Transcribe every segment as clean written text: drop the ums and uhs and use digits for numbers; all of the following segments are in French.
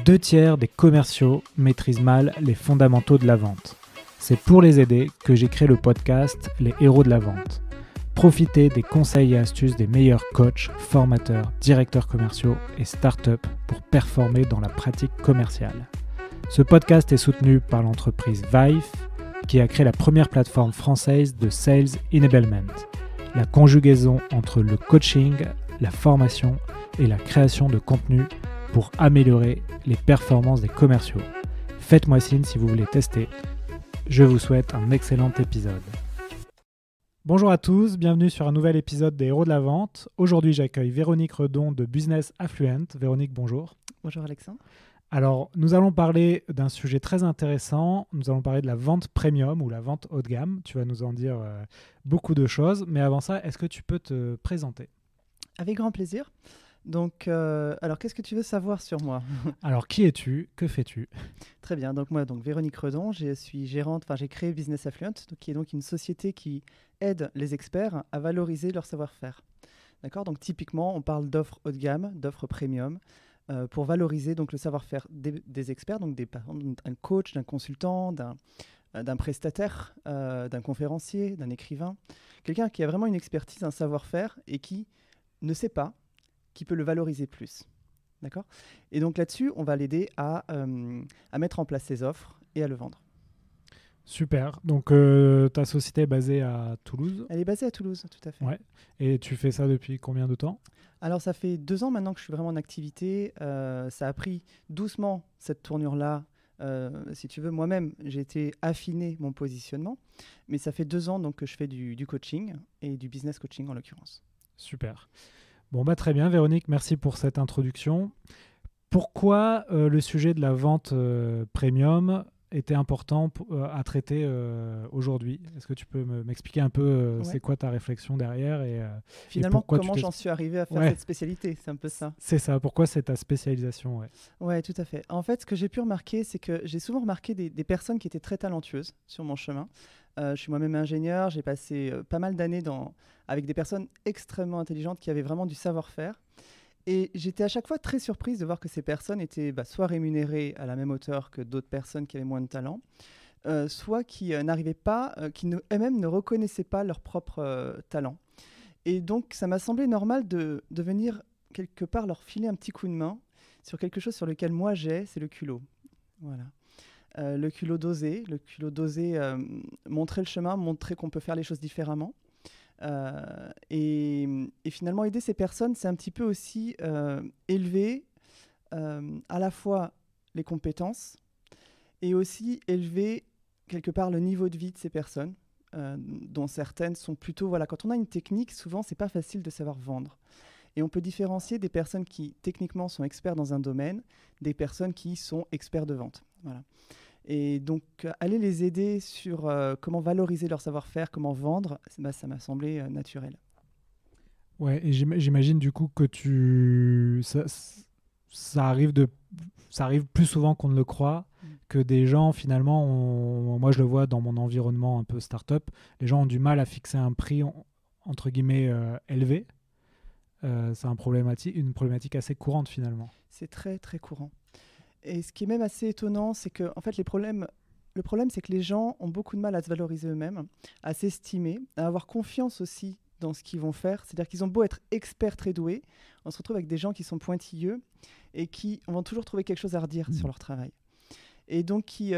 2/3 des commerciaux maîtrisent mal les fondamentaux de la vente. C'est pour les aider que j'ai créé le podcast Les Héros de la Vente. Profitez des conseils et astuces des meilleurs coachs, formateurs, directeurs commerciaux et startups pour performer dans la pratique commerciale. Ce podcast est soutenu par l'entreprise Vive, qui a créé la première plateforme française de Sales Enablement, la conjugaison entre le coaching, la formation et la création de contenu pour améliorer les performances des commerciaux. Faites-moi signe si vous voulez tester. Je vous souhaite un excellent épisode. Bonjour à tous, bienvenue sur un nouvel épisode des Héros de la Vente. Aujourd'hui, j'accueille Véronique Redon de Business Affluent. Véronique, bonjour. Bonjour Alexandre. Alors, nous allons parler d'un sujet très intéressant. Nous allons parler de la vente premium ou la vente haut de gamme. Tu vas nous en dire beaucoup de choses. Mais avant ça, est-ce que tu peux te présenter ? Avec grand plaisir. Donc, alors, qu'est-ce que tu veux savoir sur moi ? Alors, qui es-tu ? Que fais-tu ? Très bien. Donc, moi, Véronique Redon, je suis gérante, j'ai créé Business Affluent, qui est donc une société qui aide les experts à valoriser leur savoir-faire. D'accord ? Donc, typiquement, on parle d'offres haut de gamme, d'offres premium, pour valoriser donc le savoir-faire des experts, donc par exemple, d'un coach, d'un consultant, d'un prestataire, d'un conférencier, d'un écrivain, quelqu'un qui a vraiment une expertise, un savoir-faire et qui ne sait pas, qui peut le valoriser plus. D'accord ? Et donc là-dessus, on va l'aider à mettre en place ses offres et à le vendre. Super. Donc, ta société est basée à Toulouse ? Elle est basée à Toulouse, tout à fait. Ouais. Et tu fais ça depuis combien de temps ? Alors, ça fait 2 ans maintenant que je suis vraiment en activité. Ça a pris doucement cette tournure-là. Si tu veux, moi-même, j'ai été affiner mon positionnement. Mais ça fait 2 ans donc, que je fais du coaching et du business coaching en l'occurrence. Super. Bon, très bien, Véronique, merci pour cette introduction. Pourquoi le sujet de la vente premium était important à traiter aujourd'hui ? Est-ce que tu peux m'expliquer un peu c'est quoi ta réflexion derrière Finalement, et comment j'en suis arrivé à faire cette spécialité ? C'est un peu ça. C'est ça. Pourquoi c'est ta spécialisation ? Ouais, tout à fait. En fait, ce que j'ai pu remarquer, c'est que j'ai souvent remarqué des personnes qui étaient très talentueuses sur mon chemin. Je suis moi-même ingénieur, j'ai passé pas mal d'années avec des personnes extrêmement intelligentes qui avaient vraiment du savoir-faire. Et j'étais à chaque fois très surprise de voir que ces personnes étaient soit rémunérées à la même hauteur que d'autres personnes qui avaient moins de talent, soit qui n'arrivaient pas, qui eux-mêmes ne reconnaissaient pas leur propre talent. Et donc, ça m'a semblé normal de venir quelque part leur filer un petit coup de main sur quelque chose sur lequel moi c'est le culot. Voilà. Le culot d'oser, montrer le chemin, montrer qu'on peut faire les choses différemment. Et finalement, aider ces personnes, c'est un petit peu aussi élever à la fois les compétences et aussi élever quelque part le niveau de vie de ces personnes, dont certaines sont plutôt... quand on a une technique, souvent, c'est pas facile de savoir vendre. Et on peut différencier des personnes qui, techniquement, sont experts dans un domaine, des personnes qui sont experts de vente. Voilà. Et donc, aller les aider sur comment valoriser leur savoir-faire, comment vendre, ça m'a semblé naturel. Ouais, et j'imagine du coup que ça arrive plus souvent qu'on ne le croit, que des gens finalement, moi je le vois dans mon environnement un peu start-up, les gens ont du mal à fixer un prix entre guillemets élevé. C'est une problématique assez courante finalement. C'est très très courant. Et ce qui est même assez étonnant, c'est que en fait, le problème, c'est que les gens ont beaucoup de mal à se valoriser eux-mêmes, à s'estimer, à avoir confiance aussi dans ce qu'ils vont faire. C'est-à-dire qu'ils ont beau être experts très doués, on se retrouve avec des gens qui sont pointilleux et qui vont toujours trouver quelque chose à redire sur leur travail. Et donc, qui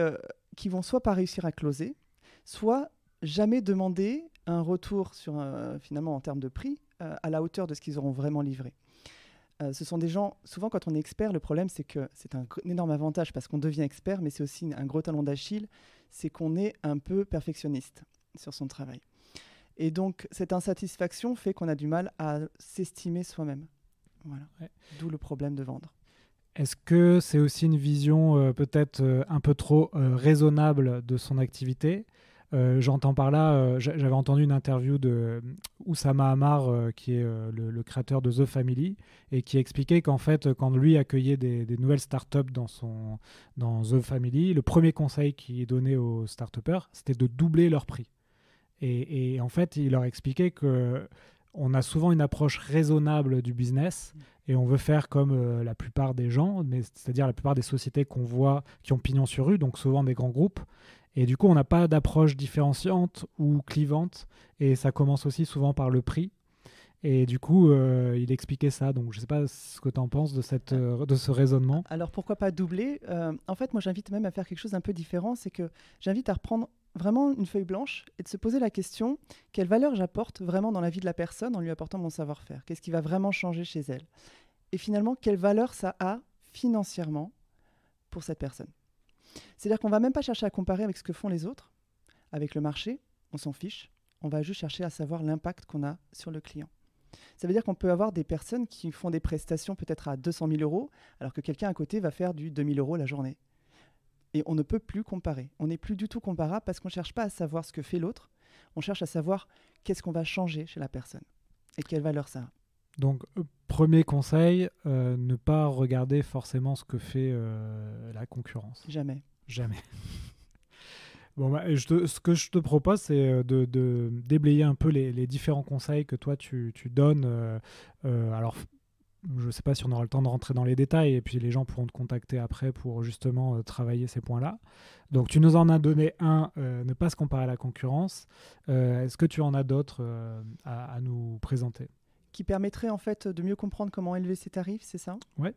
vont soit pas réussir à closer, soit jamais demander un retour sur, finalement, en termes de prix, à la hauteur de ce qu'ils auront vraiment livré. Ce sont des gens, souvent quand on est expert, le problème c'est que c'est un énorme avantage parce qu'on devient expert, mais c'est aussi un gros talon d'Achille, c'est qu'on est un peu perfectionniste sur son travail. Et donc cette insatisfaction fait qu'on a du mal à s'estimer soi-même. Voilà. Ouais. D'où le problème de vendre. Est-ce que c'est aussi une vision peut-être un peu trop raisonnable de son activité ? J'entends par là, j'avais entendu une interview de Oussama Ammar, qui est le créateur de The Family, et qui expliquait qu'en fait, quand lui accueillait des nouvelles startups dans The Family, le premier conseil qu'il donnait aux startupers, c'était de doubler leur prix. Et en fait, il leur expliquait qu'on a souvent une approche raisonnable du business et on veut faire comme la plupart des gens, c'est-à-dire la plupart des sociétés qu'on voit qui ont pignon sur rue, donc souvent des grands groupes. Et du coup, on n'a pas d'approche différenciante ou clivante, et ça commence aussi souvent par le prix. Et du coup, il expliquait ça. Donc, je ne sais pas ce que tu en penses de ce raisonnement. Alors, pourquoi pas doubler? En fait, moi, j'invite même à faire quelque chose d'un peu différent. C'est que j'invite à reprendre vraiment une feuille blanche et de se poser la question, quelle valeur j'apporte vraiment dans la vie de la personne en lui apportant mon savoir-faire? Qu'est-ce qui va vraiment changer chez elle? Et finalement, quelle valeur ça a financièrement pour cette personne? C'est-à-dire qu'on ne va même pas chercher à comparer avec ce que font les autres, avec le marché, on s'en fiche. On va juste chercher à savoir l'impact qu'on a sur le client. Ça veut dire qu'on peut avoir des personnes qui font des prestations peut-être à 200 000 euros, alors que quelqu'un à côté va faire du 2 000 euros la journée. Et on ne peut plus comparer. On n'est plus du tout comparable parce qu'on ne cherche pas à savoir ce que fait l'autre. On cherche à savoir qu'est-ce qu'on va changer chez la personne et quelle valeur ça a. Donc, premier conseil, ne pas regarder forcément ce que fait la concurrence. Jamais. Jamais. Bon, ce que je te propose, c'est de déblayer un peu les différents conseils que toi, tu donnes. Alors, je ne sais pas si on aura le temps de rentrer dans les détails, et puis les gens pourront te contacter après pour justement travailler ces points-là. Donc, tu nous en as donné un, ne pas se comparer à la concurrence. Est-ce que tu en as d'autres à nous présenter? Qui permettrait en fait de mieux comprendre comment élever ses tarifs, c'est ça? Ouais.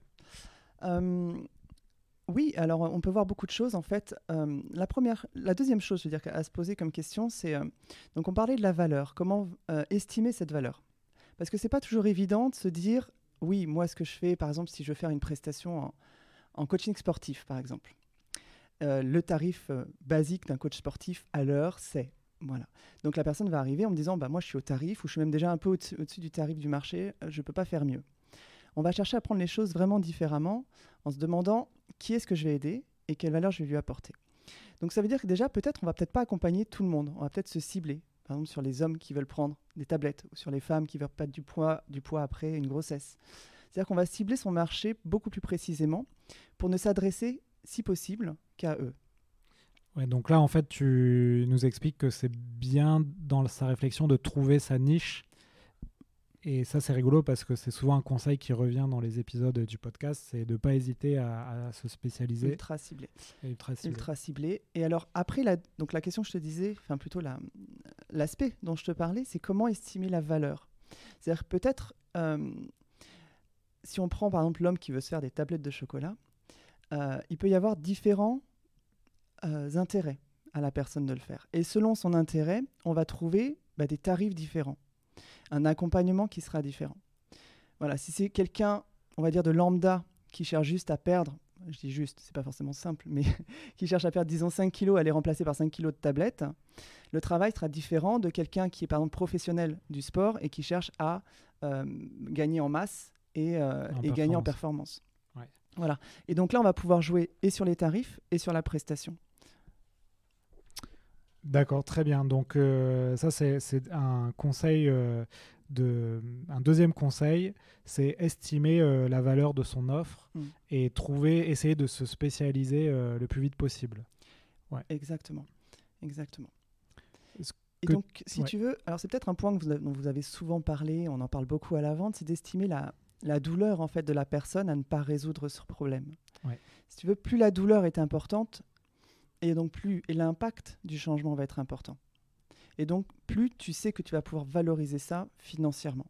Oui, alors on peut voir beaucoup de choses en fait. La deuxième chose, je veux dire, à se poser comme question, c'est donc on parlait de la valeur. Comment estimer cette valeur? Parce que c'est pas toujours évident de se dire, oui, moi ce que je fais, par exemple, si je veux faire une prestation en coaching sportif, par exemple, le tarif basique d'un coach sportif à l'heure, c'est voilà. Donc la personne va arriver en me disant, bah moi je suis au tarif ou je suis même déjà un peu au-dessus du tarif du marché, je peux pas faire mieux. On va chercher à prendre les choses vraiment différemment en se demandant qui est-ce que je vais aider et quelle valeur je vais lui apporter. Donc ça veut dire que déjà, peut-être, on va peut-être pas accompagner tout le monde. On va peut-être se cibler, par exemple, sur les hommes qui veulent prendre des tablettes ou sur les femmes qui veulent perdre du poids après une grossesse. C'est-à-dire qu'on va cibler son marché beaucoup plus précisément pour ne s'adresser, si possible, qu'à eux. Ouais, donc là, en fait, tu nous expliques que c'est bien dans sa réflexion de trouver sa niche. Et ça, c'est rigolo parce que c'est souvent un conseil qui revient dans les épisodes du podcast, c'est de ne pas hésiter à se spécialiser. Ultra ciblé. Ultra ciblé. Et alors, après, la question que je te disais, enfin plutôt l'aspect dont je te parlais, c'est comment estimer la valeur. C'est-à-dire peut-être, si on prend par exemple l'homme qui veut se faire des tablettes de chocolat, il peut y avoir différents intérêts à la personne de le faire. Et selon son intérêt, on va trouver des tarifs différents. Un accompagnement qui sera différent. Voilà, si c'est quelqu'un, on va dire de lambda, qui cherche juste à perdre, je dis juste, c'est pas forcément simple, mais qui cherche à perdre, disons, 5 kilos, à les remplacer par 5 kilos de tablettes, le travail sera différent de quelqu'un qui est, par exemple, professionnel du sport et qui cherche à gagner en masse et gagner en performance. Ouais. Voilà. Et donc là, on va pouvoir jouer et sur les tarifs et sur la prestation. D'accord, très bien. Donc ça, c'est un conseil, un deuxième conseil, c'est estimer la valeur de son offre et essayer de se spécialiser le plus vite possible. Ouais. Exactement. Et donc, si tu veux, alors c'est peut-être un point dont vous avez souvent parlé, on en parle beaucoup à la vente, c'est d'estimer la douleur en fait de la personne à ne pas résoudre ce problème. Ouais. Si tu veux, plus la douleur est importante, et donc plus l'impact du changement va être important. Et donc plus tu sais que tu vas pouvoir valoriser ça financièrement.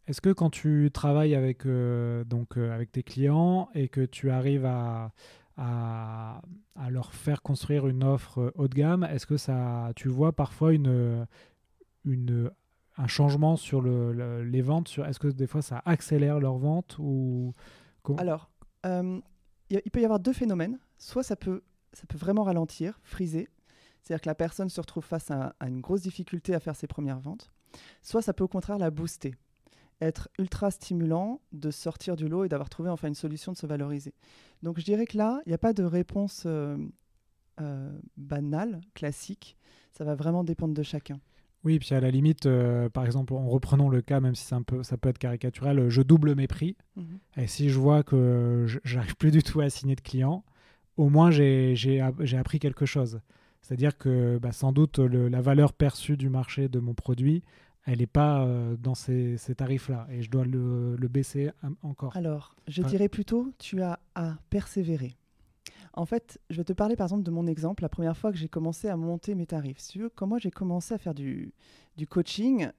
Est-ce que quand tu travailles avec tes clients et que tu arrives à leur faire construire une offre haut de gamme, est-ce que tu vois parfois un changement sur les ventes est-ce que des fois ça accélère leurs ventes ou... Alors, il peut y avoir deux phénomènes. Soit ça peut vraiment ralentir, friser. C'est-à-dire que la personne se retrouve face à une grosse difficulté à faire ses premières ventes. Soit ça peut au contraire la booster, être ultra stimulant de sortir du lot et d'avoir trouvé enfin une solution de se valoriser. Donc je dirais que là, il n'y a pas de réponse banale, classique. Ça va vraiment dépendre de chacun. Oui, puis à la limite, par exemple, en reprenant le cas, même si ça peut être caricatural, je double mes prix. Et si je vois que j'arrive plus du tout à signer de clients, au moins j'ai appris quelque chose. C'est-à-dire que sans doute la valeur perçue du marché de mon produit elle n'est pas dans ces tarifs-là et je dois le baisser encore. Alors, je dirais plutôt, tu as à persévérer. En fait, je vais te parler par exemple de mon exemple. La première fois que j'ai commencé à monter mes tarifs, si tu veux, quand moi j'ai commencé à faire du coaching,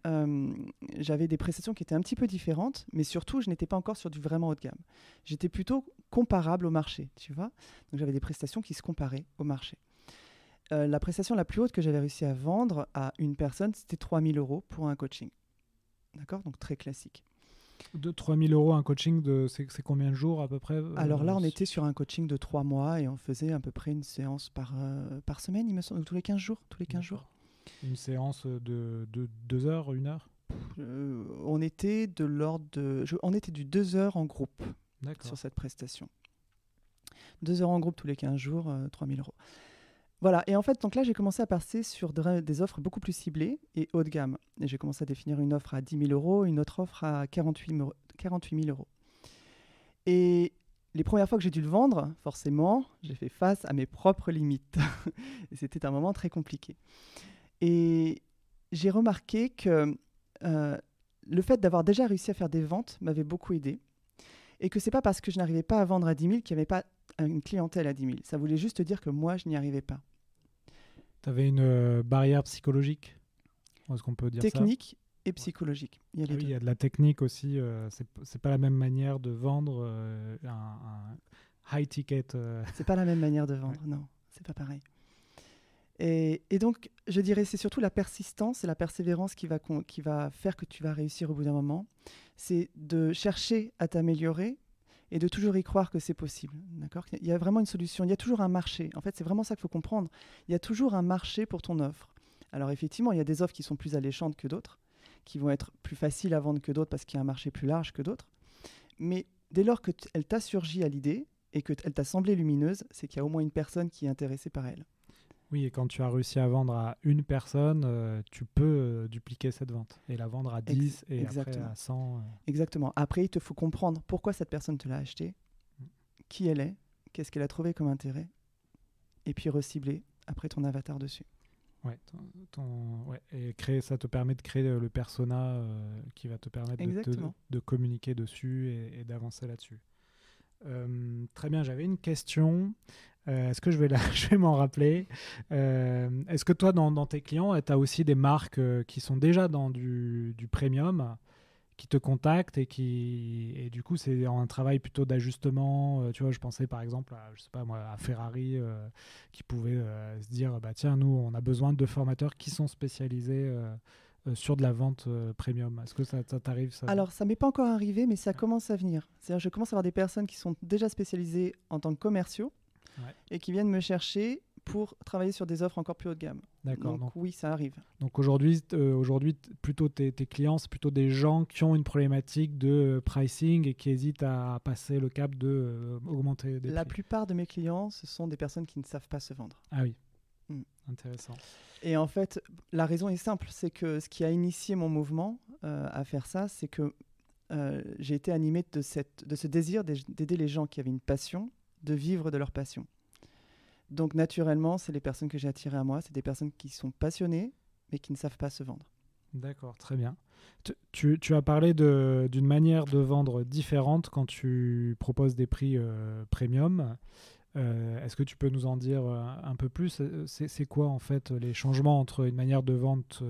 j'avais des prestations qui étaient un petit peu différentes, mais surtout, je n'étais pas encore sur du vraiment haut de gamme. J'étais plutôt comparable au marché, tu vois. Donc j'avais des prestations qui se comparaient au marché. La prestation la plus haute que j'avais réussi à vendre à une personne, c'était 3 000 € pour un coaching. D'accord? Donc très classique. De 3 000 € un coaching, c'est combien de jours à peu près Alors là, on était sur un coaching de 3 mois et on faisait à peu près une séance par semaine, il me semble, tous les 15 jours. Tous les 15 jours. Une séance de 2 heures, 1 heure On était de l'ordre de... on était du 2 heures en groupe sur cette prestation. 2 heures en groupe tous les 15 jours, 3 000 €. Voilà, et en fait, donc là, j'ai commencé à passer sur des offres beaucoup plus ciblées et haut de gamme. Et j'ai commencé à définir une offre à 10 000 €, une autre offre à 48 000 €. Et les premières fois que j'ai dû le vendre, forcément, j'ai fait face à mes propres limites. Et c'était un moment très compliqué. Et j'ai remarqué que le fait d'avoir déjà réussi à faire des ventes m'avait beaucoup aidé. Et que ce n'est pas parce que je n'arrivais pas à vendre à 10 000 qu'il n'y avait pas une clientèle à 10 000. Ça voulait juste dire que moi, je n'y arrivais pas. Tu avais une barrière psychologique? Est-ce qu'on peut dire technique et psychologique. Il y a les deux. Il y a de la technique aussi. C'est pas la même manière de vendre un high ticket. C'est pas la même manière de vendre, non. C'est pas pareil. Et donc, je dirais, c'est surtout la persistance et la persévérance qui va faire que tu vas réussir au bout d'un moment. C'est de chercher à t'améliorer et de toujours y croire que c'est possible. D'accord ? Il y a vraiment une solution. Il y a toujours un marché. En fait, c'est vraiment ça qu'il faut comprendre. Il y a toujours un marché pour ton offre. Alors, effectivement, il y a des offres qui sont plus alléchantes que d'autres, qui vont être plus faciles à vendre que d'autres parce qu'il y a un marché plus large que d'autres. Mais dès lors qu'elle t'a surgi à l'idée et qu'elle t'a semblé lumineuse, c'est qu'il y a au moins une personne qui est intéressée par elle. Oui, et quand tu as réussi à vendre à une personne, tu peux dupliquer cette vente et la vendre à 10 et après à 100. Exactement. Après, il te faut comprendre pourquoi cette personne te l'a acheté, qui elle est, qu'est-ce qu'elle a trouvé comme intérêt, et puis recibler après ton avatar dessus. Ouais, et ça te permet de créer le persona qui va te permettre de communiquer dessus et d'avancer là-dessus. Très bien, j'avais une question. Est-ce que je vais m'en rappeler? Est-ce que toi, dans tes clients, tu as aussi des marques qui sont déjà dans du premium, qui te contactent et du coup, c'est un travail plutôt d'ajustement. Tu vois, je pensais par exemple à, je sais pas moi, à Ferrari qui pouvait se dire, bah, tiens, nous, on a besoin de formateurs qui sont spécialisés sur de la vente premium. Est-ce que ça t'arrive ça? Alors, ça ne m'est pas encore arrivé, mais ça commence à venir. C'est-à-dire, je commence à avoir des personnes qui sont déjà spécialisées en tant que commerciaux et qui viennent me chercher pour travailler sur des offres encore plus haut de gamme. D'accord. Donc oui, ça arrive. Donc aujourd'hui plutôt tes clients, c'est plutôt des gens qui ont une problématique de pricing et qui hésitent à passer le cap de augmenter des prix. La plupart de mes clients, ce sont des personnes qui ne savent pas se vendre. Ah oui, intéressant. Et en fait, la raison est simple, c'est que ce qui a initié mon mouvement à faire ça, c'est que j'ai été animé de ce désir d'aider les gens qui avaient une passion, de vivre de leur passion. Donc naturellement, c'est les personnes que j'ai attirées à moi, c'est des personnes qui sont passionnées, mais qui ne savent pas se vendre. D'accord, très bien. Tu as parlé d'une manière de vendre différente quand tu proposes des prix premium. Est-ce que tu peux nous en dire un peu plus? C'est quoi en fait les changements entre une manière de vente,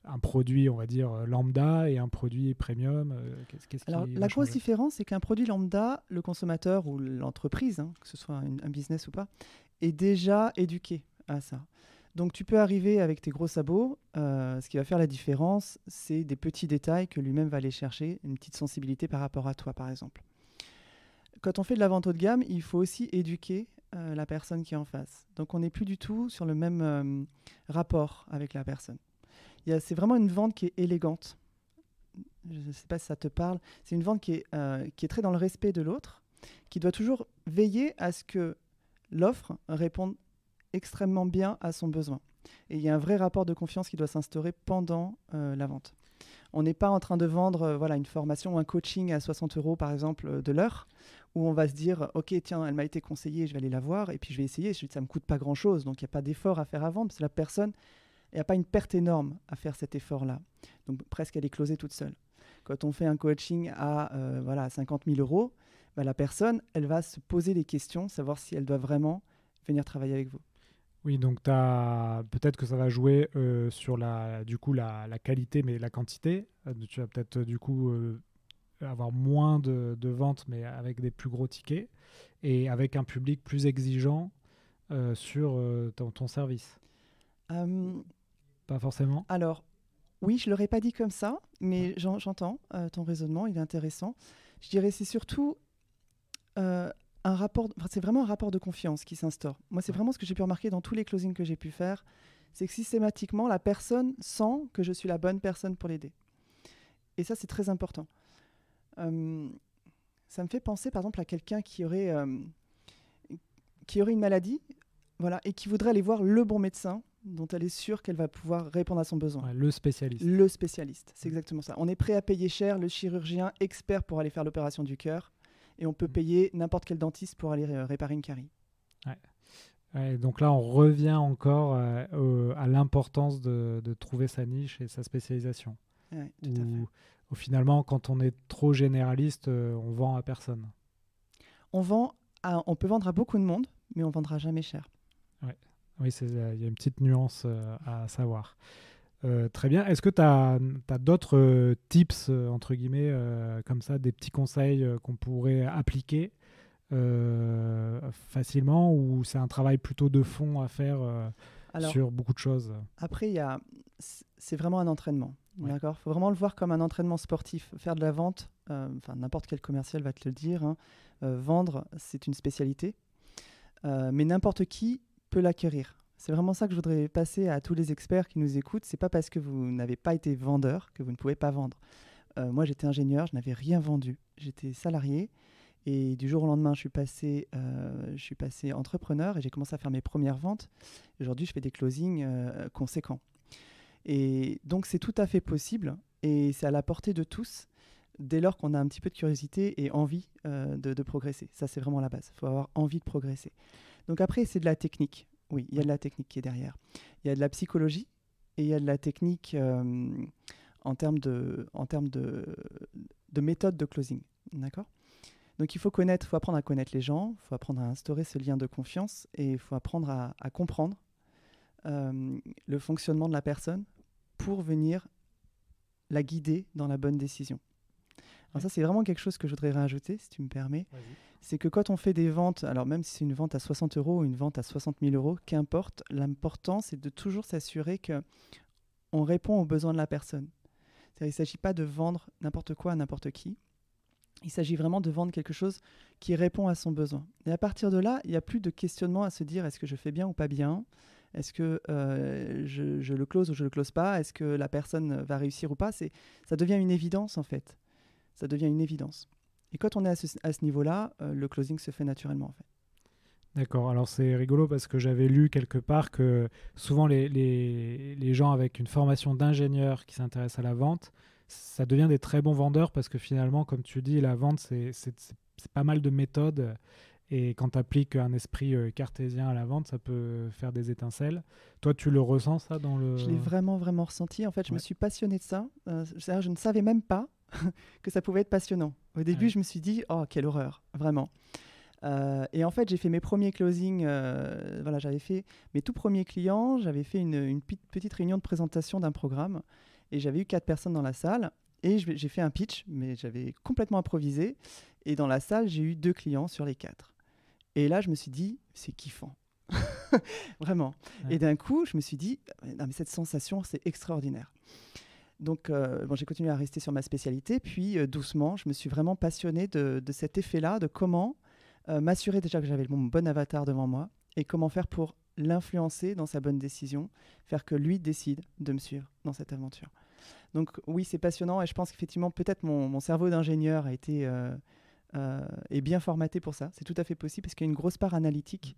un produit on va dire lambda et un produit premium? Alors la grosse différence, c'est qu'un produit lambda, le consommateur ou l'entreprise, que ce soit un business ou pas, est déjà éduqué à ça. Donc tu peux arriver avec tes gros sabots, ce qui va faire la différence, c'est des petits détails que lui-même va aller chercher, une petite sensibilité par rapport à toi par exemple. Quand on fait de la vente haut de gamme, il faut aussi éduquer la personne qui est en face. Donc on n'est plus du tout sur le même rapport avec la personne. C'est vraiment une vente qui est élégante. Je ne sais pas si ça te parle. C'est une vente qui est très dans le respect de l'autre, qui doit toujours veiller à ce que l'offre réponde extrêmement bien à son besoin. Et il y a un vrai rapport de confiance qui doit s'instaurer pendant la vente. On n'est pas en train de vendre une formation ou un coaching à 60 € par exemple de l'heure, où on va se dire « Ok, tiens, elle m'a été conseillée, je vais aller la voir, et puis je vais essayer, ça ne me coûte pas grand-chose, donc il n'y a pas d'effort à faire à vendre, parce que la personne, Il n'y a pas une perte énorme à faire cet effort-là. Donc presque elle est closée toute seule. Quand on fait un coaching à 50 000 euros, la personne, elle va se poser des questions, savoir si elle doit vraiment venir travailler avec vous. Oui, donc peut-être que ça va jouer sur la qualité, mais la quantité. Tu vas peut-être du coup avoir moins de ventes, mais avec des plus gros tickets et avec un public plus exigeant sur ton service. Pas forcément. Alors, oui, je ne l'aurais pas dit comme ça, mais j'entends ton raisonnement, il est intéressant. Je dirais c'est surtout c'est vraiment un rapport de confiance qui s'instaure. Moi, c'est vraiment ce que j'ai pu remarquer dans tous les closings que j'ai pu faire, c'est que systématiquement, la personne sent que je suis la bonne personne pour l'aider. Et ça, c'est très important. Ça me fait penser, par exemple, à quelqu'un qui aurait une maladie, et qui voudrait aller voir le bon médecin dont elle est sûre qu'elle va pouvoir répondre à son besoin. Ouais, le spécialiste. Le spécialiste, c'est exactement ça. On est prêt à payer cher le chirurgien expert pour aller faire l'opération du cœur, et on peut payer n'importe quel dentiste pour aller réparer une carie. Ouais, donc là, on revient encore à l'importance de trouver sa niche et sa spécialisation. Ouais, tout à fait. Où finalement, quand on est trop généraliste, on vend à personne. On peut vendre à beaucoup de monde, mais on ne vendra jamais cher. Ouais. Oui, il y a une petite nuance à savoir. Très bien. Est-ce que tu as d'autres tips, entre guillemets, comme ça, des petits conseils qu'on pourrait appliquer facilement, ou c'est un travail plutôt de fond à faire sur beaucoup de choses? Après, c'est vraiment un entraînement. Ouais. D'accord. Il faut vraiment le voir comme un entraînement sportif. Faire de la vente, n'importe quel commercial va te le dire, hein, vendre, c'est une spécialité, mais n'importe qui peut l'acquérir. C'est vraiment ça que je voudrais passer à tous les experts qui nous écoutent. C'est pas parce que vous n'avez pas été vendeur que vous ne pouvez pas vendre. Moi, j'étais ingénieur, je n'avais rien vendu. J'étais salarié et du jour au lendemain, je suis passé entrepreneur et j'ai commencé à faire mes premières ventes. Aujourd'hui, je fais des closings conséquents. Et donc, c'est tout à fait possible et c'est à la portée de tous dès lors qu'on a un petit peu de curiosité et envie de progresser. Ça, c'est vraiment la base. Il faut avoir envie de progresser. Donc après, c'est de la technique. Oui, il y a de la technique qui est derrière. Il y a de la psychologie et il y a de la technique en termes de méthode de closing. D'accord ? Donc il faut apprendre à connaître les gens, il faut apprendre à instaurer ce lien de confiance et il faut apprendre à comprendre le fonctionnement de la personne pour venir la guider dans la bonne décision. Alors ça, c'est vraiment quelque chose que je voudrais rajouter, si tu me permets. Vas-y. C'est que quand on fait des ventes, alors même si c'est une vente à 60 euros ou une vente à 60 000 euros, qu'importe, l'important, c'est de toujours s'assurer qu'on répond aux besoins de la personne. C'est-à-dire, il ne s'agit pas de vendre n'importe quoi à n'importe qui. Il s'agit vraiment de vendre quelque chose qui répond à son besoin. Et à partir de là, il n'y a plus de questionnement à se dire est-ce que je fais bien ou pas bien ? Est-ce que je le close ou je ne le close pas ? Est-ce que la personne va réussir ou pas ? Ça devient une évidence en fait. Ça devient une évidence. Et quand on est à ce niveau-là, le closing se fait naturellement en fait. D'accord, alors c'est rigolo parce que j'avais lu quelque part que souvent les gens avec une formation d'ingénieur qui s'intéressent à la vente, ça devient des très bons vendeurs parce que finalement, comme tu dis, la vente, c'est pas mal de méthodes et quand tu appliques un esprit cartésien à la vente, ça peut faire des étincelles. Toi, tu le ressens ça dans le... Je l'ai vraiment, vraiment ressenti. En fait, je me suis passionné de ça. Je ne savais même pas que ça pouvait être passionnant. Au début, je me suis dit, oh, quelle horreur, vraiment. Et en fait, j'ai fait mes premiers closings, j'avais fait mes tout premiers clients, j'avais fait une petite réunion de présentation d'un programme et j'avais eu 4 personnes dans la salle et j'ai fait un pitch, mais j'avais complètement improvisé et dans la salle, j'ai eu 2 clients sur les 4. Et là, je me suis dit, c'est kiffant. Vraiment. Ouais. Et d'un coup, je me suis dit, non, mais cette sensation, c'est extraordinaire. Donc, j'ai continué à rester sur ma spécialité. Puis, doucement, je me suis vraiment passionné de cet effet-là, de comment m'assurer déjà que j'avais mon bon avatar devant moi et comment faire pour l'influencer dans sa bonne décision, faire que lui décide de me suivre dans cette aventure. Donc, oui, c'est passionnant et je pense qu'effectivement, peut-être mon cerveau d'ingénieur a été est bien formaté pour ça. C'est tout à fait possible parce qu'il y a une grosse part analytique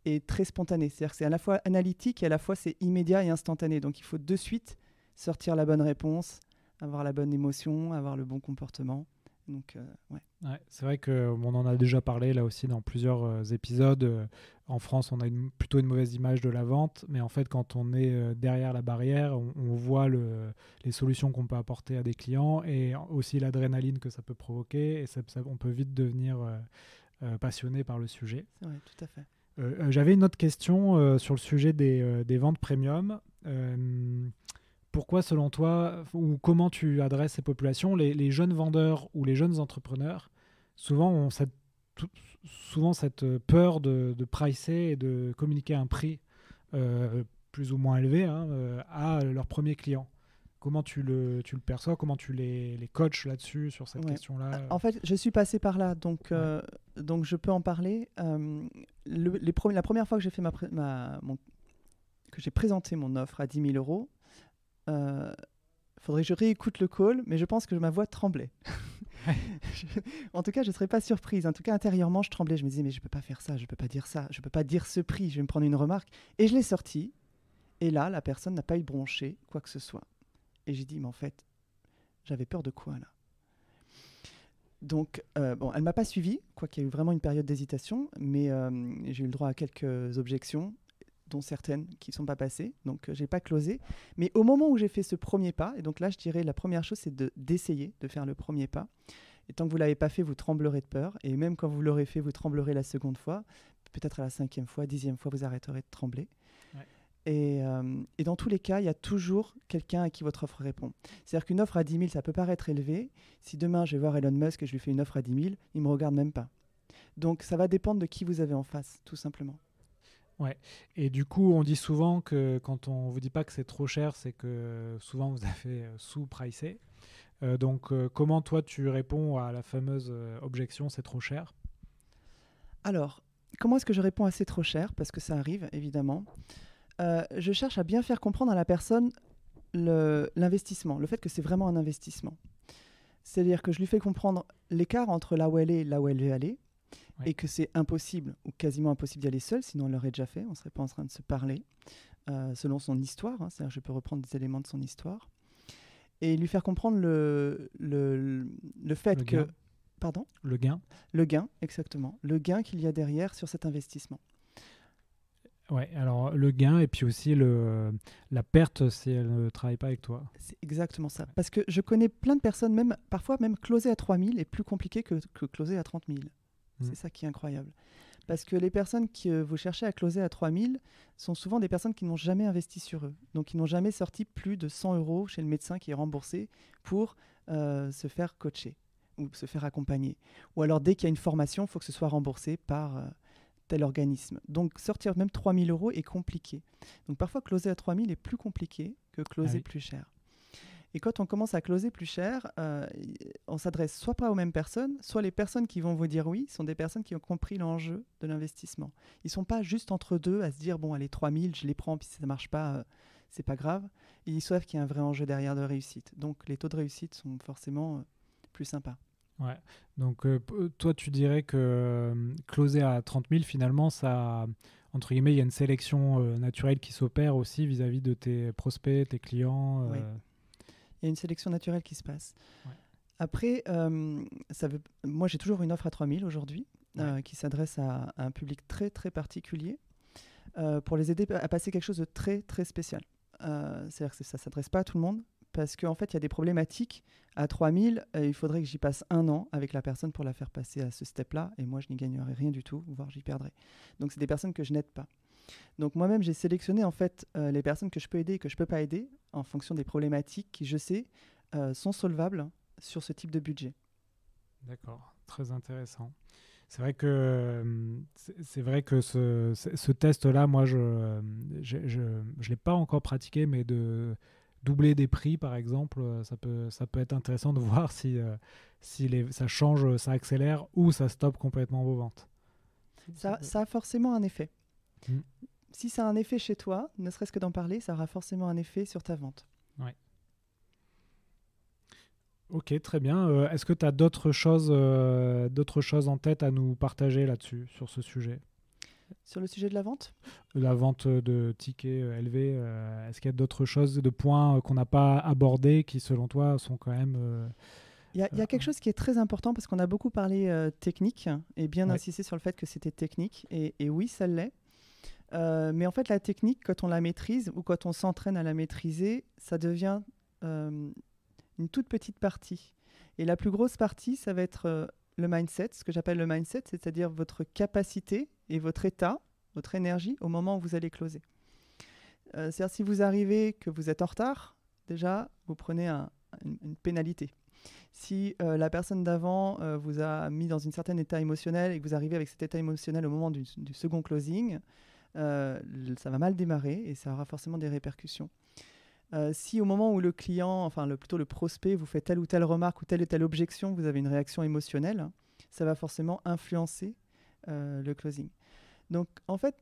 et très spontanée. C'est-à-dire que c'est à la fois analytique et à la fois c'est immédiat et instantané. Donc, il faut de suite sortir la bonne réponse, avoir la bonne émotion, avoir le bon comportement. Donc, ouais. Ouais, c'est vrai qu'on en a déjà parlé là aussi dans plusieurs épisodes. En France, on a plutôt une mauvaise image de la vente, mais en fait, quand on est derrière la barrière, on voit les solutions qu'on peut apporter à des clients et aussi l'adrénaline que ça peut provoquer. Et on peut vite devenir passionné par le sujet. C'est vrai, tout à fait. J'avais une autre question sur le sujet des ventes premium. Pourquoi, selon toi, ou comment tu adresses ces populations, les jeunes vendeurs ou les jeunes entrepreneurs, souvent ont cette peur de pricer et de communiquer un prix plus ou moins élevé à leur premier client. Comment tu le perçois? Comment tu les coaches là-dessus, sur cette question-là? En fait, je suis passé par là, donc je peux en parler. La première fois que j'ai fait que j'ai présenté mon offre à 10 000 €, faudrait que je réécoute le call, mais je pense que ma voix tremblait. En tout cas, je ne serais pas surprise. En tout cas, intérieurement, je tremblais. Je me disais, mais je ne peux pas faire ça, je ne peux pas dire ça, je ne peux pas dire ce prix, je vais me prendre une remarque. Et je l'ai sorti. Et là, la personne n'a pas eu bronché, quoi que ce soit. Et j'ai dit, mais en fait, j'avais peur de quoi, là? Donc, elle ne m'a pas suivi, quoi qu'il y ait eu vraiment une période d'hésitation, mais j'ai eu le droit à quelques objections, dont certaines qui ne sont pas passées, donc je n'ai pas closé. Mais au moment où j'ai fait ce premier pas, et donc là je dirais la première chose c'est d'essayer de faire le premier pas, et tant que vous ne l'avez pas fait, vous tremblerez de peur, et même quand vous l'aurez fait, vous tremblerez la seconde fois, peut-être à la 5e fois, 10e fois, vous arrêterez de trembler. Ouais. Et dans tous les cas, il y a toujours quelqu'un à qui votre offre répond. C'est-à-dire qu'une offre à 10 000, ça peut paraître élevé. Si demain je vais voir Elon Musk et je lui fais une offre à 10 000, il ne me regarde même pas. Donc ça va dépendre de qui vous avez en face, tout simplement. Ouais. Et du coup, on dit souvent que quand on vous dit pas que c'est trop cher, c'est que souvent vous avez sous-pricé. Donc, comment toi tu réponds à la fameuse objection, c'est trop cher? Alors, comment est-ce que je réponds à c'est trop cher? Parce que ça arrive, évidemment. Je cherche à bien faire comprendre à la personne l'investissement, le fait que c'est vraiment un investissement. C'est-à-dire que je lui fais comprendre l'écart entre là où elle est et là où elle veut aller. Ouais. Et que c'est impossible ou quasiment impossible d'y aller seul, sinon on l'aurait déjà fait, on ne serait pas en train de se parler selon son histoire, hein, c'est-à-dire que je peux reprendre des éléments de son histoire et lui faire comprendre le fait que... Gain. Pardon ? Le gain. Le gain, exactement. Le gain qu'il y a derrière sur cet investissement. Ouais, alors le gain et puis aussi la perte si elle ne travaille pas avec toi. C'est exactement ça. Ouais. Parce que je connais plein de personnes, parfois même closer à 3 000 est plus compliqué que closer à 30 000. C'est ça qui est incroyable. Parce que les personnes que vous cherchez à closer à 3 000 sont souvent des personnes qui n'ont jamais investi sur eux. Donc, ils n'ont jamais sorti plus de 100 € chez le médecin qui est remboursé pour se faire coacher ou se faire accompagner. Ou alors, dès qu'il y a une formation, il faut que ce soit remboursé par tel organisme. Donc, sortir même 3 000 € est compliqué. Donc, parfois, closer à 3 000 est plus compliqué que closer plus cher. Et quand on commence à closer plus cher, on s'adresse soit pas aux mêmes personnes, soit les personnes qui vont vous dire oui sont des personnes qui ont compris l'enjeu de l'investissement. Ils ne sont pas juste entre deux à se dire bon allez 3 000, je les prends, puis si ça ne marche pas, c'est pas grave. Ils savent qu'il y a un vrai enjeu derrière de réussite. Donc les taux de réussite sont forcément plus sympas. Ouais. Donc toi tu dirais que closer à 30 000 finalement ça, entre guillemets, il y a une sélection naturelle qui s'opère aussi vis-à-vis de tes prospects, tes clients. Oui. Il y a une sélection naturelle qui se passe. Ouais. Après, moi, j'ai toujours une offre à 3 000 aujourd'hui qui s'adresse à un public très, très particulier pour les aider à passer quelque chose de très, très spécial. C'est-à-dire que ça ne s'adresse pas à tout le monde parce qu'en fait, il y a des problématiques. À 3 000, il faudrait que j'y passe 1 an avec la personne pour la faire passer à ce step-là et moi, je n'y gagnerais rien du tout, voire j'y perdrais. Donc, c'est des personnes que je n'aide pas. Donc moi-même, j'ai sélectionné en fait les personnes que je peux aider et que je ne peux pas aider en fonction des problématiques qui, je sais, sont solvables sur ce type de budget. D'accord, très intéressant. C'est vrai que ce test-là, moi, je l'ai pas encore pratiqué, mais de doubler des prix, par exemple, ça peut être intéressant de voir si ça change, ça accélère ou ça stoppe complètement vos ventes. Ça a forcément un effet. Si ça a un effet chez toi, ne serait-ce que d'en parler, ça aura forcément un effet sur ta vente. Ouais. Ok, très bien. Est-ce que tu as d'autres choses en tête à nous partager là-dessus, sur ce sujet? Sur le sujet de la vente? La vente de tickets élevés, est-ce qu'il y a d'autres choses, de points qu'on n'a pas abordés qui, selon toi, sont quand même Il y a quelque chose qui est très important parce qu'on a beaucoup parlé technique et bien insisté sur le fait que c'était technique. Et oui, ça l'est. Mais en fait, la technique, quand on la maîtrise ou quand on s'entraîne à la maîtriser, ça devient une toute petite partie. Et la plus grosse partie, ça va être le mindset, ce que j'appelle le mindset, c'est-à-dire votre capacité et votre état, votre énergie au moment où vous allez closer. C'est-à-dire si vous arrivez que vous êtes en retard, déjà, vous prenez une pénalité. Si la personne d'avant vous a mis dans un certain état émotionnel et que vous arrivez avec cet état émotionnel au moment du second closing, ça va mal démarrer et ça aura forcément des répercussions. Si au moment où le client, plutôt le prospect, vous fait telle ou telle remarque ou telle objection, vous avez une réaction émotionnelle, ça va forcément influencer le closing. Donc en fait,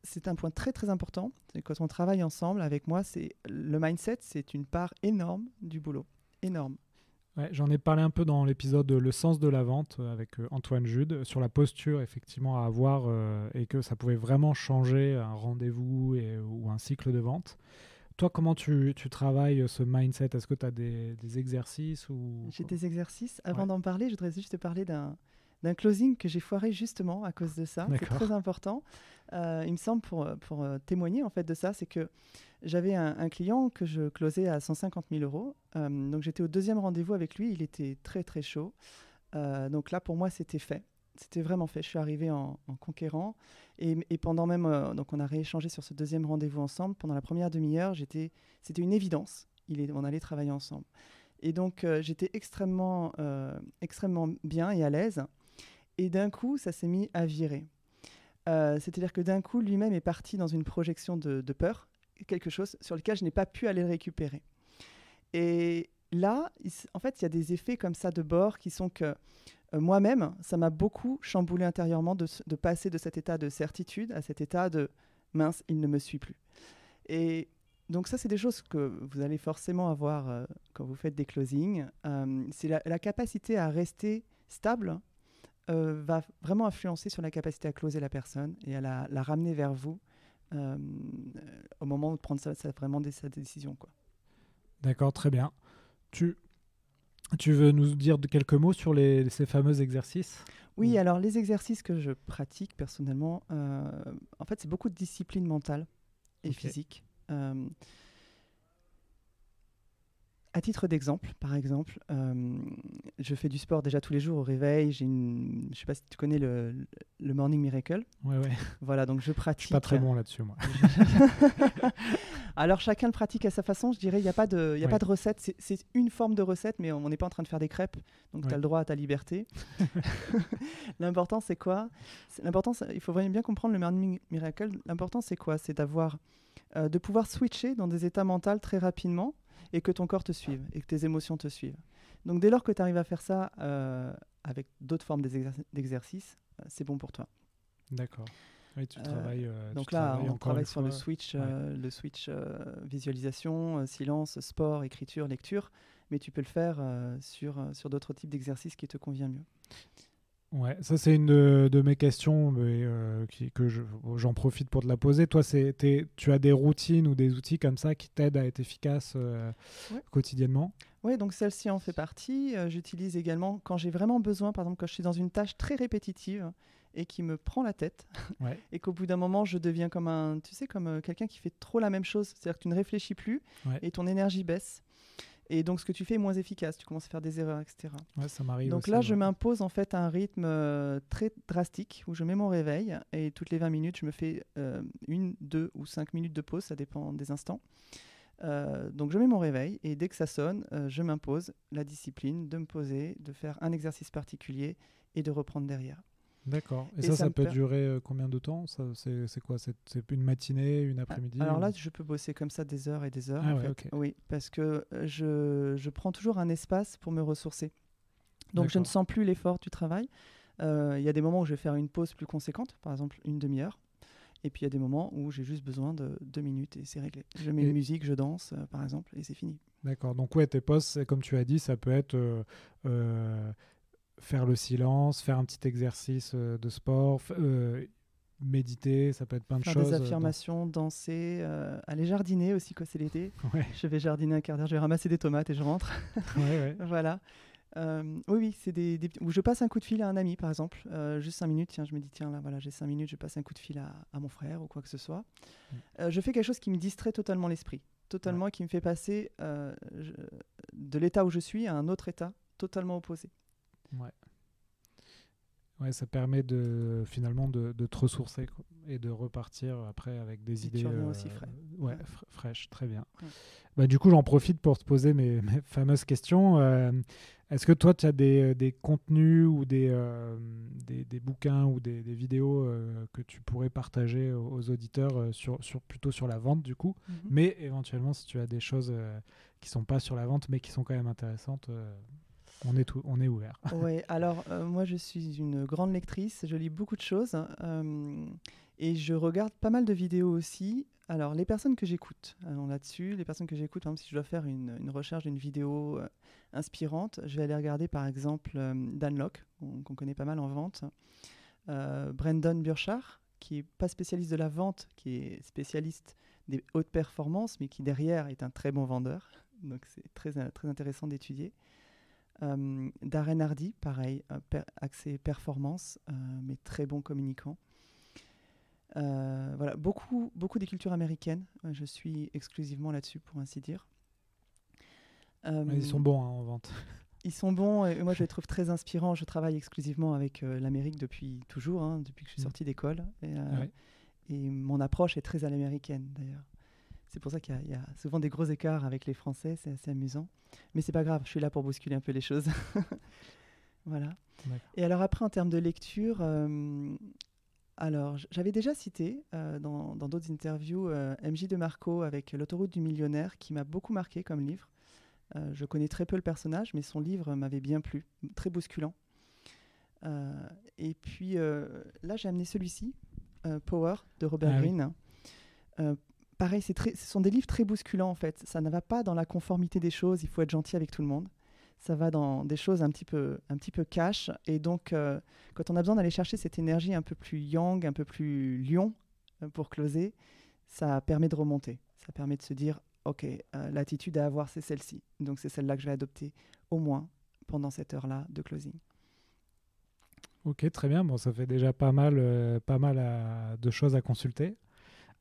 c'est un point très très important. Quand on travaille ensemble avec moi, le mindset, c'est une part énorme du boulot. Énorme. Ouais, j'en ai parlé un peu dans l'épisode Le sens de la vente avec Antoine Jude sur la posture effectivement à avoir et que ça pouvait vraiment changer un rendez-vous ou un cycle de vente. Toi, comment tu travailles ce mindset? Est-ce que tu as des exercices ou... J'ai des exercices. Avant d'en parler, je voudrais juste te parler d'un closing que j'ai foiré justement à cause de ça. D'accord. C'est très important. Il me semble, pour témoigner en fait de ça, c'est que j'avais un client que je closais à 150 000 euros. Donc j'étais au deuxième rendez-vous avec lui. Il était très très chaud. Donc là, pour moi, c'était fait. C'était vraiment fait. Je suis arrivé en conquérant. Et pendant même... donc on a rééchangé sur ce deuxième rendez-vous ensemble. Pendant la première demi-heure, c'était une évidence. On allait travailler ensemble. Et donc j'étais extrêmement bien et à l'aise. Et d'un coup, ça s'est mis à virer. C'est-à-dire que d'un coup, lui-même est parti dans une projection de peur, quelque chose sur lequel je n'ai pas pu aller le récupérer. Et là, en fait, il y a des effets comme ça de bord qui sont que moi-même, ça m'a beaucoup chamboulé intérieurement de passer de cet état de certitude à cet état de « mince, il ne me suit plus ». Et donc ça, c'est des choses que vous allez forcément avoir quand vous faites des closings. C'est la capacité à rester stable va vraiment influencer sur la capacité à closer la personne et à la ramener vers vous au moment de prendre vraiment sa décision, quoi. D'accord, très bien. Tu veux nous dire quelques mots sur ces fameux exercices? Oui, alors les exercices que je pratique personnellement, en fait, c'est beaucoup de discipline mentale et physique. À titre d'exemple, par exemple, je fais du sport déjà tous les jours au réveil. Je ne sais pas si tu connais le Morning Miracle. Ouais. Voilà, donc je pratique. Je suis pas très bon là-dessus, moi. Alors chacun le pratique à sa façon. Je dirais, il n'y a pas de recette. C'est une forme de recette, mais on n'est pas en train de faire des crêpes. Donc tu as le droit à ta liberté. L'important, c'est quoi? Il faut vraiment bien comprendre le Morning Miracle. L'important, c'est quoi? C'est de pouvoir switcher dans des états mentaux très rapidement et que ton corps te suive et que tes émotions te suivent. Donc dès lors que tu arrives à faire ça avec d'autres formes d'exercices, c'est bon pour toi. D'accord. Oui, tu travailles. Donc là, on travaille sur le switch visualisation, silence, sport, écriture, lecture, mais tu peux le faire sur d'autres types d'exercices qui te conviennent mieux. Ouais, ça c'est une de mes questions que j'en profite pour te la poser. Toi, tu as des routines ou des outils comme ça qui t'aident à être efficace quotidiennement? Oui, donc celle-ci en fait partie. J'utilise également quand j'ai vraiment besoin, par exemple quand je suis dans une tâche très répétitive et qui me prend la tête et qu'au bout d'un moment je deviens comme quelqu'un qui fait trop la même chose. C'est-à-dire que tu ne réfléchis plus et ton énergie baisse. Et donc, ce que tu fais est moins efficace. Tu commences à faire des erreurs, etc. Ouais, ça m'arrive donc aussi, là, je m'impose en fait un rythme très drastique où je mets mon réveil et toutes les 20 minutes, je me fais 1, 2 ou 5 minutes de pause. Ça dépend des instants. Donc, je mets mon réveil et dès que ça sonne, je m'impose la discipline de me poser, de faire un exercice particulier et de reprendre derrière. D'accord. Et ça peut durer combien de temps? C'est quoi? C'est une matinée, une après-midi? Alors là, je peux bosser comme ça des heures et des heures. Ah en ouais, fait. okay. Oui, parce que je prends toujours un espace pour me ressourcer. Donc je ne sens plus l'effort du travail. Il y a des moments où je vais faire une pause plus conséquente, par exemple une demi-heure. Et puis il y a des moments où j'ai juste besoin de 2 minutes et c'est réglé. Je mets une musique, je danse, par exemple, et c'est fini. D'accord. Donc ouais, tes pauses, comme tu as dit, ça peut être... faire le silence, faire un petit exercice de sport, méditer, ça peut être plein de choses. Faire des affirmations, danser, aller jardiner aussi quand c'est l'été. Ouais. Je vais jardiner un quart d'heure, je vais ramasser des tomates et je rentre. Ouais. Voilà. Oui, c'est où je passe un coup de fil à un ami, par exemple, juste 5 minutes, tiens, je me dis, tiens, là, voilà, j'ai 5 minutes, je passe un coup de fil à mon frère ou quoi que ce soit. Je fais quelque chose qui me distrait totalement l'esprit, totalement, qui me fait passer de l'état où je suis à un autre état totalement opposé. Ouais. Ouais, ça permet finalement de te ressourcer quoi, et de repartir après avec des idées tu reviens aussi frais. Fraîches, très bien. Ouais. Bah, du coup, j'en profite pour te poser mes fameuses questions. Est-ce que toi, tu as des contenus ou des bouquins ou des vidéos que tu pourrais partager aux auditeurs plutôt sur la vente, du coup, mais éventuellement, si tu as des choses qui ne sont pas sur la vente, mais qui sont quand même intéressantes, on est ouvert. Oui, alors moi je suis une grande lectrice, je lis beaucoup de choses et je regarde pas mal de vidéos aussi. Alors les personnes que j'écoute, là-dessus, les personnes que j'écoute, par exemple si je dois faire une recherche d'une vidéo inspirante, je vais aller regarder par exemple Dan Lok, qu'on connaît pas mal en vente, Brendon Burchard, qui n'est pas spécialiste de la vente, qui est spécialiste des hautes performances, mais qui derrière est un très bon vendeur. Donc c'est très, très intéressant d'étudier. Darren Hardy, pareil, axé performance, mais très bon communicant. Voilà, beaucoup des cultures américaines. Je suis exclusivement là-dessus, pour ainsi dire. Ils sont bons en vente. Ils sont bons et moi je les trouve très inspirants. Je travaille exclusivement avec l'Amérique depuis toujours, depuis que je suis sorti d'école. Et mon approche est très à l'américaine d'ailleurs. C'est pour ça qu'il y a souvent des gros écarts avec les Français, c'est assez amusant. Mais c'est pas grave, je suis là pour bousculer un peu les choses. Voilà. D'accord. Et alors après, en termes de lecture, alors j'avais déjà cité dans d'autres interviews MJ DeMarco avec L'autoroute du millionnaire, qui m'a beaucoup marqué comme livre. Je connais très peu le personnage, mais son livre m'avait bien plu, très bousculant. Et puis là, j'ai amené celui-ci, Power, de Robert Greene. Oui. Pareil, ce sont des livres très bousculants en fait. Ça ne va pas dans la conformité des choses, il faut être gentil avec tout le monde. Ça va dans des choses un petit peu cash. Et donc, quand on a besoin d'aller chercher cette énergie un peu plus yang, un peu plus lion pour closer, ça permet de remonter. Ça permet de se dire, ok, l'attitude à avoir, c'est celle-ci. Donc, c'est celle-là que je vais adopter au moins pendant cette heure-là de closing. Ok, très bien. Bon, ça fait déjà pas mal de choses à consulter.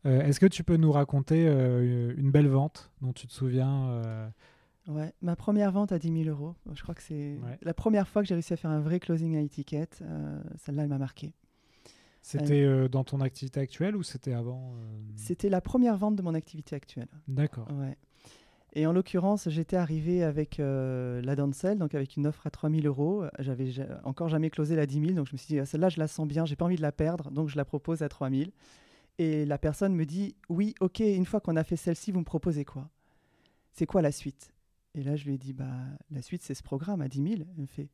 Est-ce que tu peux nous raconter une belle vente dont tu te souviens Ouais, ma première vente à 10 000 €. Je crois que c'est la première fois que j'ai réussi à faire un vrai closing à étiquette. Celle-là, elle m'a marqué. C'était dans ton activité actuelle ou c'était avant C'était la première vente de mon activité actuelle. D'accord. Ouais. Et en l'occurrence, j'étais arrivé avec la downsell, donc avec une offre à 3 000 €. J'avais encore jamais closé la 10 000, donc je me suis dit, celle-là, je la sens bien, j'ai pas envie de la perdre, donc je la propose à 3 000. Et la personne me dit, oui, ok, une fois qu'on a fait celle-ci, vous me proposez quoi? C'est quoi la suite? Et là, je lui ai dit, la suite, c'est ce programme à 10 000. Elle me fait,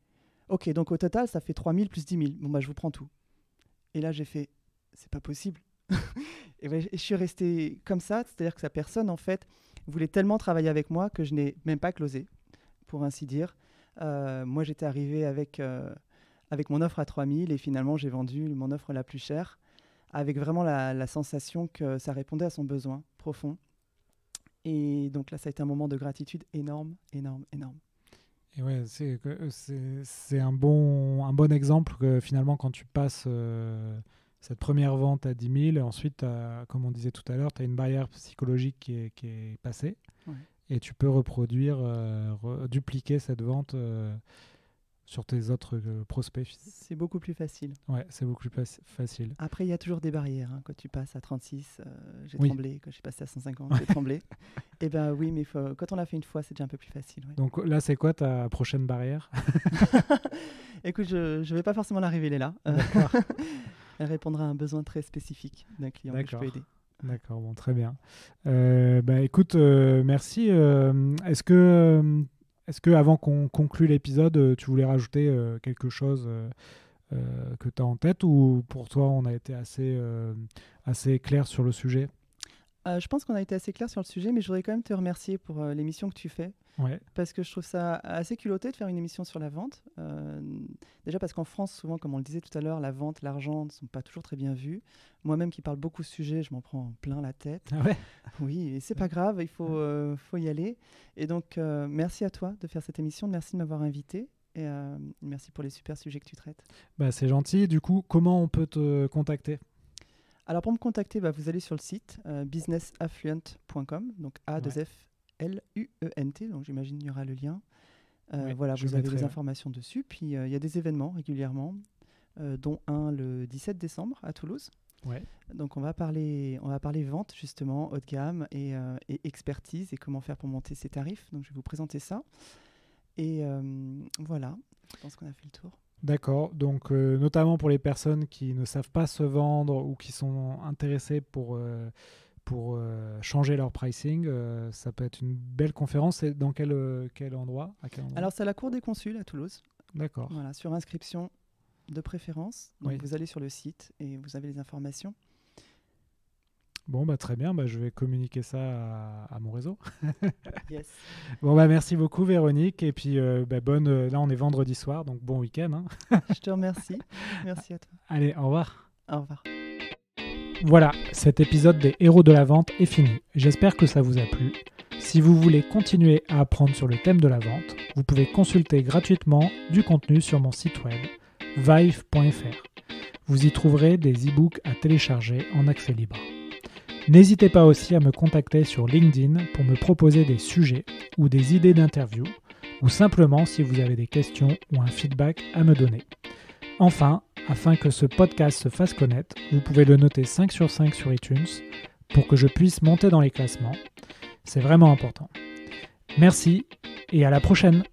ok, donc au total, ça fait 3 000 plus 10 000. Bon, je vous prends tout. Et là, j'ai fait, c'est pas possible. Et je suis resté comme ça, c'est-à-dire que sa personne, en fait, voulait tellement travailler avec moi que je n'ai même pas closé, pour ainsi dire. Moi, j'étais arrivé avec mon offre à 3 000 et finalement, j'ai vendu mon offre la plus chère, avec vraiment la sensation que ça répondait à son besoin profond. Et donc là, ça a été un moment de gratitude énorme. Et ouais, c'est un bon exemple que finalement, quand tu passes cette première vente à 10 000, ensuite, comme on disait tout à l'heure, tu as une barrière psychologique qui est passée. Ouais. Et tu peux reproduire, dupliquer cette vente sur tes autres prospects. C'est beaucoup plus facile. Ouais, c'est beaucoup plus facile. Après, il y a toujours des barrières. Quand tu passes à 36, j'ai tremblé. Quand je suis passé à 150, j'ai tremblé. Et oui, mais quand on l'a fait une fois, c'est déjà un peu plus facile. Ouais. Donc là, c'est quoi ta prochaine barrière? Écoute, je ne vais pas forcément la révéler là. Elle répondra à un besoin très spécifique d'un client que je peux aider. D'accord, bon, très bien. Écoute, merci. Est-ce que avant qu'on conclue l'épisode, tu voulais rajouter quelque chose que tu as en tête, ou pour toi on a été assez clair sur le sujet? Je pense qu'on a été assez clair sur le sujet, mais je voudrais quand même te remercier pour l'émission que tu fais. Ouais. Parce que je trouve ça assez culotté de faire une émission sur la vente. Déjà parce qu'en France, souvent, comme on le disait tout à l'heure, la vente, l'argent ne sont pas toujours très bien vus. Moi-même qui parle beaucoup de sujets, je m'en prends plein la tête. Ah ouais? Oui, et c'est pas grave, il faut y aller. Et donc, merci à toi de faire cette émission, merci de m'avoir invité. et merci pour les super sujets que tu traites. C'est gentil. Du coup, comment on peut te contacter ? Alors pour me contacter, vous allez sur le site businessaffluent.com, donc A2FLUENT, donc j'imagine qu'il y aura le lien. Voilà, vous avez les informations dessus. Puis il y a des événements régulièrement, dont un le 17 décembre à Toulouse. Ouais. Donc on va parler vente justement, haut de gamme et expertise et comment faire pour monter ses tarifs. Donc je vais vous présenter ça. Et voilà, je pense qu'on a fait le tour. D'accord, donc notamment pour les personnes qui ne savent pas se vendre ou qui sont intéressées pour changer leur pricing, ça peut être une belle conférence. C'est dans quel endroit, Alors c'est à la Cour des Consuls à Toulouse. D'accord. Voilà, sur inscription de préférence. Donc vous allez sur le site et vous avez les informations. Bon, très bien, je vais communiquer ça à mon réseau. Yes. Bon, merci beaucoup Véronique. Et puis, là, on est vendredi soir, donc bon week-end. Hein. Je te remercie. Merci à toi. Allez, au revoir. Au revoir. Voilà, cet épisode des Héros de la Vente est fini. J'espère que ça vous a plu. Si vous voulez continuer à apprendre sur le thème de la vente, vous pouvez consulter gratuitement du contenu sur mon site web, vive.fr. Vous y trouverez des e-books à télécharger en accès libre. N'hésitez pas aussi à me contacter sur LinkedIn pour me proposer des sujets ou des idées d'interview, ou simplement si vous avez des questions ou un feedback à me donner. Enfin, afin que ce podcast se fasse connaître, vous pouvez le noter 5 sur 5 sur iTunes pour que je puisse monter dans les classements. C'est vraiment important. Merci et à la prochaine!